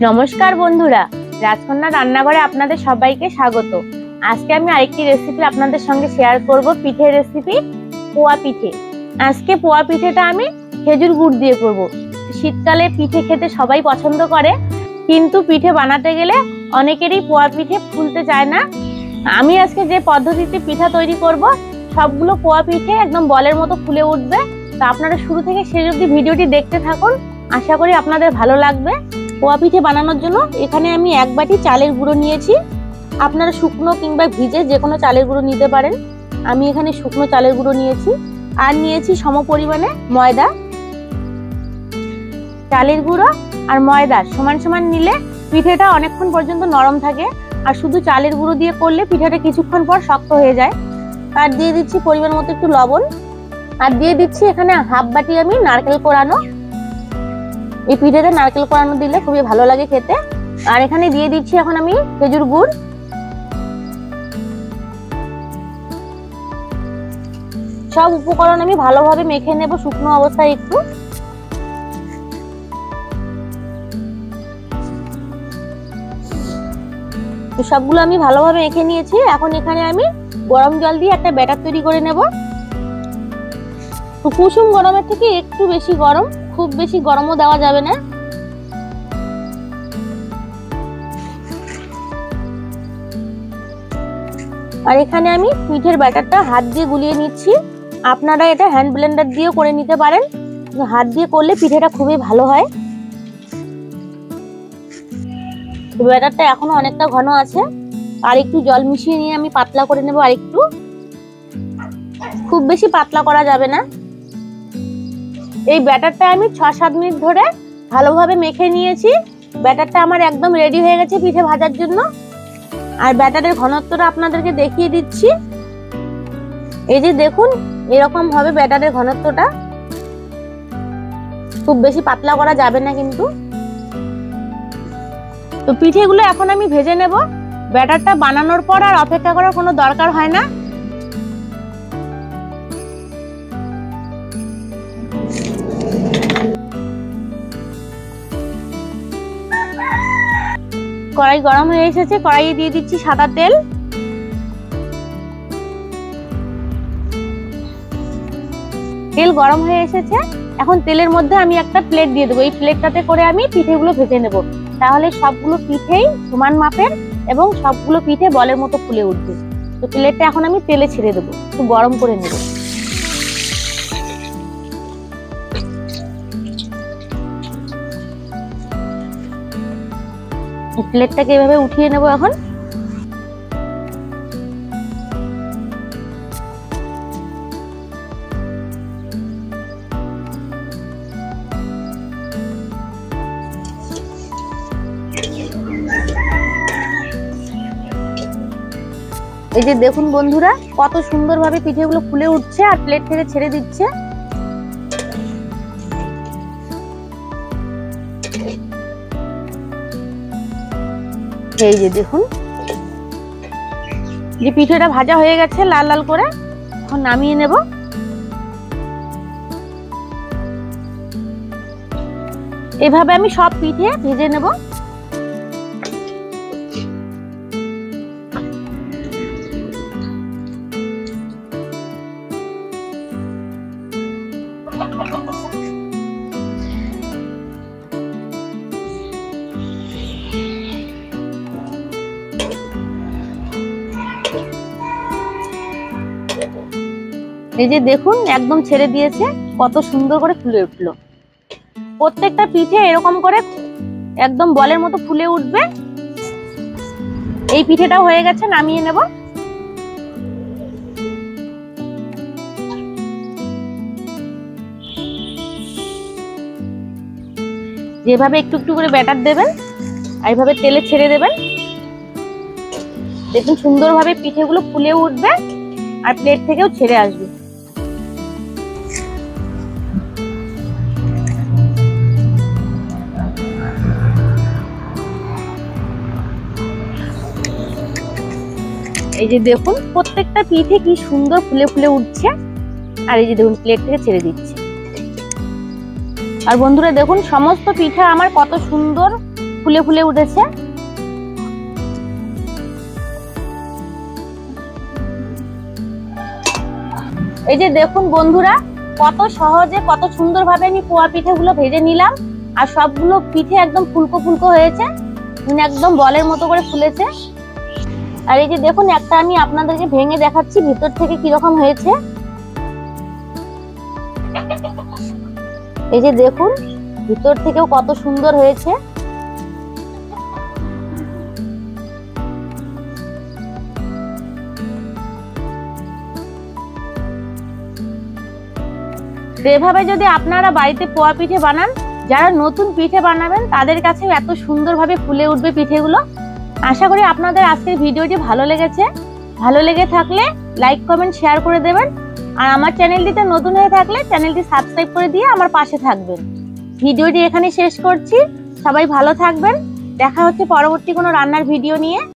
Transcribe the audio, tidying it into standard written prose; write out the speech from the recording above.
নমস্কার বন্ধুরা, রাজকন্যা রান্নাঘরে আপনাদের সবাইকে স্বাগত। আজকে আমি আরেকটি রেসিপি আপনাদের সঙ্গে শেয়ার করব, পিঠের রেসিপি, পোয়া পিঠে। আজকে পোয়া পিঠেটা আমি খেজুর গুড় দিয়ে করব। শীতকালে পিঠে খেতে সবাই পছন্দ করে, কিন্তু পিঠে বানাতে গেলে অনেকেরই পোয়া পিঠে ফুলতে চায় না। আমি আজকে যে পদ্ধতিতে পিঠা তৈরি করব, সবগুলো পোয়া পিঠে একদম বলের মতো ফুলে উঠবে। তো আপনারা শুরু থেকে শেষ অবধি ভিডিওটি দেখতে থাকুন, আশা করি আপনাদের ভালো লাগবে। পোয়া পিঠে বানানোর জন্য এখানে আমি 1 বাটি চালের গুঁড়ো নিয়েছি। আপনারা শুকনো কিংবা ভিজে যে কোনো চালের গুঁড়ো নিতে পারেন। আমি এখানে শুকনো চালের গুঁড়ো নিয়েছি। আর নিয়েছি সম পরিমাণে ময়দা। চালের গুঁড়ো আর ময়দা সমান সমান নিলে পিঠেটা অনেকক্ষণ পর্যন্ত নরম থাকে, আর শুধু চালের গুঁড়ো দিয়ে করলে পিঠাটা কিছুক্ষণ পর শক্ত হয়ে যায়। আর দিয়ে দিচ্ছি পরিমাণ মতো একটু লবণ, আর দিয়ে দিচ্ছি এখানে 1/2 বাটি আমি নারকেল কোড়ানো। এই পিঠেতে নারকেল কোড়ানো দিলে খুবই ভালো লাগে খেতে। আর এখানে দিয়ে দিচ্ছি এখন আমি খেজুর গুড়। সব উপকরণ আমি ভালোভাবে মেখে নেব শুকনো অবস্থায় একটু। সবগুলো আমি ভালোভাবে মেখে নিয়েছি। এখন এখানে আমি গরম জল দিয়ে একটা ব্যাটার তৈরি করে নেব। কুসুম গরমের থেকে একটু বেশি গরম, খুব বেশি গরমও দেওয়া যাবে না। আর এখানে আমি পিঠের ব্যাটারটা হাত দিয়ে গুলিয়ে নিচ্ছি। আপনারা এটা হ্যান্ড ব্লেন্ডার দিয়েও করে নিতে পারেন, হাত দিয়ে করলে পিঠেটা খুবই ভালো হয়। ব্যাটারটা এখনো অনেকটা ঘন আছে, আর একটু জল মিশিয়ে নিয়ে আমি পাতলা করে নেব। আর একটু, খুব বেশি পাতলা করা যাবে না। এই ব্যাটারটা আমি 6-7 মিনিট ধরে ভালোভাবে মেখে নিয়েছি। ব্যাটারটা আমার একদম রেডি হয়ে গেছে পিঠে ভাজার জন্য। আর ব্যাটারের ঘনত্বটা আপনাদেরকে দেখিয়ে দিচ্ছি। এই যে দেখুন, এরকম হবে ব্যাটারের ঘনত্বটা। খুব বেশি পাতলা করা যাবে না কিন্তু। তো পিঠেগুলো এখন আমি ভেজে নেব। ব্যাটারটা বানানোর পর আর অপেক্ষা করার কোনো দরকার হয় না। কড়াই গরম হয়ে এসেছে, কড়াইয়ে দিয়ে দিচ্ছি সাদা তেল। তেল গরম হয়ে এসেছে, এখন তেলের মধ্যে আমি একটা প্লেট দিয়ে দেবো। এই প্লেটটাতে করে আমি পিঠেগুলো ভেজে নেব, তাহলে সবগুলো পিঠেই সমান মাপের এবং সবগুলো পিঠে বলের মতো ফুলে উঠবে। তো প্লেটটা এখন আমি তেলে ছেড়ে দেবো, একটু গরম করে নেব। প্লেটটাকে এভাবে উঠিয়ে নেব এখন। এই যে দেখুন বন্ধুরা, কত সুন্দরভাবে পিঠেগুলো ফুলে উঠছে আর প্লেট থেকে ছেড়ে দিচ্ছে। এই যে দেখুন, যে পিঠেটা ভাজা হয়ে গেছে লাল লাল করে, এখন নামিয়ে নেব। এভাবে আমি সব পিঠে ভেজে নেব। এই যে দেখুন, একদম ছেড়ে দিয়েছে, কত সুন্দর করে ফুলে উঠলো। প্রত্যেকটা পিঠে এরকম করে একদম বলের মতো ফুলে উঠবে। এই পিঠেটা হয়ে গেছে, নামিয়ে নেব। যেভাবে একটু একটু করে ব্যাটার দেবেন, এইভাবে তেলে ছেড়ে দেবেন, দেখুন সুন্দরভাবে পিঠেগুলো ফুলে উঠবে আর প্লেট থেকেও ছেড়ে আসবে। এই যে দেখুন, প্রত্যেকটা পিঠে কি সুন্দর ফুলে ফুলে উঠছে। আর এই যে দেখুন, প্লেট থেকে ছেড়ে দিচ্ছে। আর বন্ধুরা দেখুন, সমস্ত পিঠা আমার কত সুন্দর ফুলে ফুলে উঠেছে। এই যে দেখুন বন্ধুরা, কত সহজে কত সুন্দরভাবে আমি পোয়া পিঠেগুলো ভেজে নিলাম। আর সবগুলো পিঠে একদম ফুলকো ফুলকো হয়েছে, মানে একদম বলের মতো করে ফুলেছে। আর এই যে দেখুন, একটা আমি আপনাদেরকে ভেঙে দেখাচ্ছি ভিতর থেকে কিরকম হয়েছে। এই যে দেখুন, ভিতর থেকেও কত সুন্দর হয়েছে। এভাবে যদি আপনারা বাড়িতে পোয়া পিঠে বানান, যারা নতুন পিঠে বানাবেন তাদের কাছেও এত সুন্দরভাবে ফুলে উঠবে পিঠেগুলো। আশা করি আপনাদের আজকের ভিডিওটি ভালো লেগেছে। ভালো লেগে থাকলে লাইক কমেন্ট শেয়ার করে দেবেন। আর আমার চ্যানেলটিতে নতুন হয়ে থাকলে চ্যানেলটি সাবস্ক্রাইব করে দিয়ে আমার পাশে থাকবেন। ভিডিওটি এখানে শেষ করছি। সবাই ভালো থাকবেন। দেখা হচ্ছে পরবর্তী কোনো রান্নার ভিডিও নিয়ে।